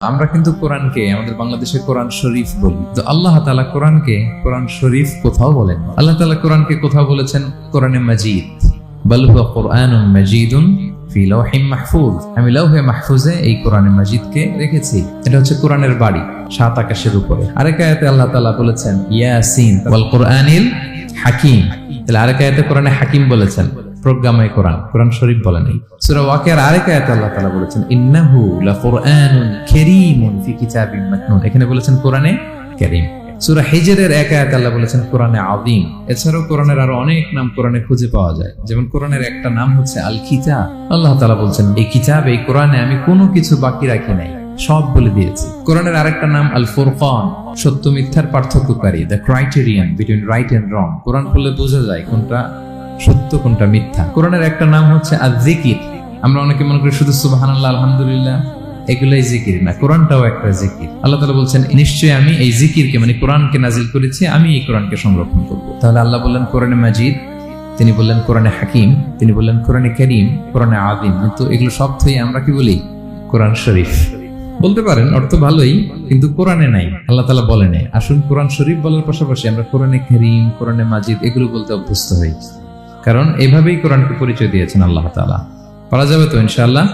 আমরা কিন্তু কোরআনকে আমাদের বাংলাদেশে কোরআন শরীফ বলি, তো আল্লাহ তাআলা কোরআনকে কোরআন শরীফ কোথাও বলেন। আল্লাহ তাআলা কোরআনকে কোথাও বলেছেন কোরআনে মাজিদ, বাল হুয়া কুরআনুন মাজিদুন ফি লাওহিম মাহফুজ। আমি লাওহে মাহফুজে এই কোরআনে মাজিদকে রেখেছি। এটা হচ্ছে কোরআনের বাড়ি, সাত আকাশের উপরে। আরেক আয়াতে আল্লাহ তাআলা বলেছেন ইয়াসিন ওয়াল কুরআনিল হাকিম। তাহলে আরেক আয়াতে কোরআনে হাকিম বলেছেন, প্রজ্ঞাময় কোরআন, কোরআন শরীফ বলেন নাই। সূরা ওয়াকিয়ার আরেক আয়াতে আল্লাহ তাআলা বলেছেন ইন্নাহু লাকুরআনুন কারীমুন ফি কিতাবিম মাকনুন। এখানে বলেছেন কোরআনে কারীম। সূরা হিজরের এক আয়াতে আল্লাহ বলেছেন কোরআনে আযীম। এছাড়াও কোরআনের আরো অনেক নাম কোরআনে খুঁজে পাওয়া যায়। যেমন কোরআনের একটা নাম হচ্ছে আল কিতাব। আল্লাহ তাআলা বলেছেন এই কিতাব, এই কোরআনে আমি কোনো কিছু বাকি রাখি নাই, সব বলে দিয়েছি। কোরআনের আরেকটা নাম আল ফুরকান, সত্য মিথ্যার পার্থক্যকারী, the criterion between right and wrong. Quran পড়লে বোঝা যায় কোনটা সত্য কোনটা মিথ্যা। কোরআনের একটা নাম হচ্ছে আয-যিকির। আমরা অনেকে মনে করি শুধু সুবহানাল্লাহ আলহামদুলিল্লাহ এগুলাই জিকির না, কোরআনটাও একটা জিকির। আল্লাহ তাআলা বলছেন নিশ্চয়ই আমি এই জিকিরকে মানে কোরআনকে নাজিল করেছি, আমি এই কোরআনকে সংরক্ষণ করব। তাহলে আল্লাহ বললেন কোরআনে মাজিদ, তিনি বললেন কোরআনে হাকিম, তিনি বললেন কোরআনে কারীম, কোরআনে আযীম। কিন্তু এগুলো সব থেকে আমরা কি বলি? কোরআন শরীফ বলতে পারেন, অর্থ ভালোই, কিন্তু কোরআনে নাই, আল্লাহ তাআলা বলেন। আসুন কোরআন শরীফ বলার পাশাপাশি আমরা কোরআনে কারীম, কোরআনে মাজিদ এগুলো বলতে অভ্যস্ত হই, কারণ এভাবেই কোরআনকে পরিচয় দিয়েছেন আল্লাহ তাআলা। পারা যাবে তো ইনশাআল্লাহ।